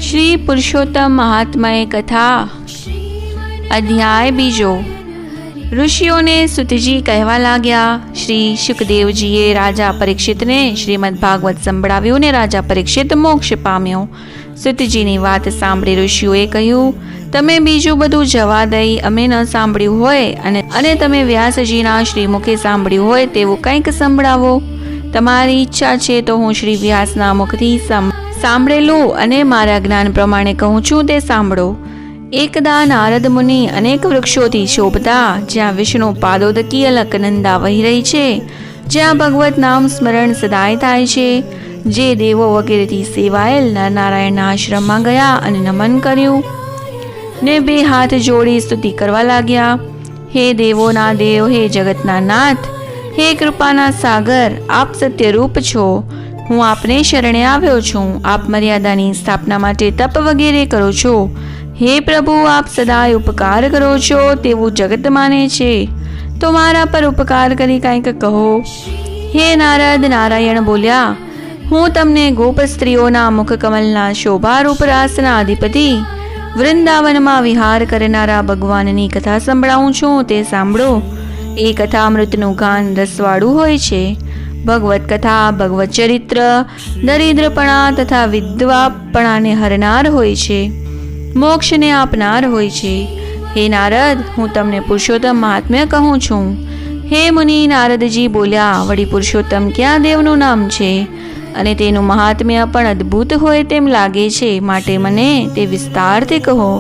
શ્રી પુરુષોત્તમ મહાત્માએ કથા અધ્યાય બીજો। ઋષિઓને સુતજી કહેવા લાગ્યા। શ્રી શુકદેવજીએ રાજા પરીક્ષિતને શ્રીમદ ભાગવત સંભળાવ્યું ને રાજા પરીક્ષિત મોક્ષ પામ્યો। સુતજીની વાત સાંભળી ઋષિઓએ કહ્યું, તમે બીજું બધું જવા દઈ અમે ન સાંભળ્યું હોય અને તમે વ્યાસજીના શ્રીમુખે સાંભળ્યું હોય તેવું કંઈક સંભળાવો। તમારી ઈચ્છા છે તો હું શ્રી વ્યાસના મુખથી સાંભળેલું અને મારા જ્ઞાન પ્રમાણે કહું છું તે સાંભળો। એકદા નારદ મુનિ અનેક વૃક્ષોથી શોભતા, જ્યાં વિષ્ણુ પાદોદકી અલકનંદા વહી રહી છે, જ્યાં ભગવત નામ સ્મરણ સદાય થાય છે, જે દેવો વગેરેથી સેવાયેલ નરનારાયણના આશ્રમમાં ગયા અને નમન કર્યું ને બે હાથ જોડી સ્તુતિ કરવા લાગ્યા। હે દેવોના દેવ, હે જગતના નાથ, હે કૃપાના સાગર, આપ સત્યરૂપ છો। હું આપને શરણે આવ્યો છું। આપ મર્યાદાની સ્થાપના માટે તપ વગેરે કરો છો। હે પ્રભુ, આપ સદાય ઉપકાર કરો છો તેવું જગત માને છે, તો મારા પર ઉપકાર કરી કંઈક કહો। હે નારદ, નારાયણ બોલ્યા, હું તમને ગોપ સ્ત્રીઓના મુખકમલના શોભારૂપ રાસના અધિપતિ વૃંદાવનમાં વિહાર કરનારા ભગવાનની કથા સંભળાવું છું તે સાંભળો। એ કથા અમૃતનું ગાન રસવાળું હોય છે। ભગવત કથા ભગવત ચરિત્ર દરિદ્રપણા તથા વિધવાપણાને હરનાર હોય છે, મોક્ષને આપનાર હોય છે। હે નારદ, હું તમને પુરુષોત્તમ મહાત્મ્ય કહું છું। હે મુનિ, નારદજી બોલ્યા, વળી પુરુષોત્તમ ક્યાં દેવનું નામ છે અને તેનું મહાત્મ્ય પણ અદ્ભુત હોય તેમ લાગે છે, માટે મને તે વિસ્તારથી કહો।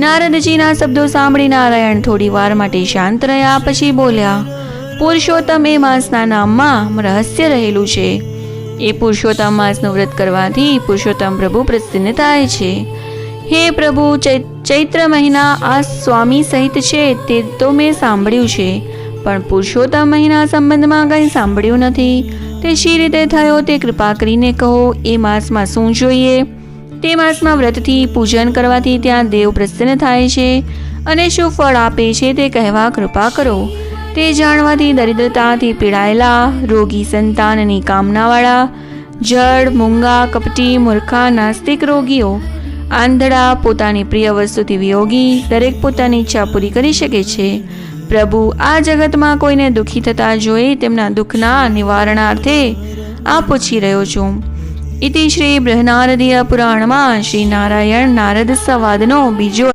નારદજીના શબ્દો સાંભળી નારાયણ થોડી વાર માટે શાંત રહ્યા, પછી બોલ્યા, પુરુષોત્તમ એ માસના નામમાં રહસ્ય રહેલું છે। એ પુરુષોત્તમ માસનું વ્રત કરવાથી પુરુષોત્તમ પ્રભુ પ્રસન્ન થાય છે। હે પ્રભુ, ચૈત્ર મહિના આ સ્વામી સહિત છે તે તો મેં સાંભળ્યું છે, પણ પુરુષોત્તમ મહિના સંબંધમાં કંઈ સાંભળ્યું નથી। તે શી રીતે થયો તે કૃપા કરીને કહો। એ માસમાં શું જોઈએ? તે માસમાં વ્રતથી પૂજન કરવાથી ત્યાં દેવ પ્રસન્ન થાય છે અને શું ફળ આપે છે તે કહેવા કૃપા કરો। તે જાણવાથી દરિદ્રતાથી પીડાયેલા, રોગી, સંતાનની કામનાવાળા, જડ, મૂંગા, કપટી, મૂર્ખા, નાસ્તિક રોગીઓ, આંધળા, પોતાની પ્રિય વસ્તુથી વિયોગી, દરેક પોતાની ઈચ્છા પૂરી કરી શકે છે। પ્રભુ, આ જગતમાં કોઈને દુઃખી થતા જોઈ તેમના દુઃખના નિવારણાર્થે આ પૂછી રહ્યો છું। ઇતિ શ્રી બૃહનારદીય પુરાણમાં શ્રી નારાયણ નારદ સંવાદનો બીજો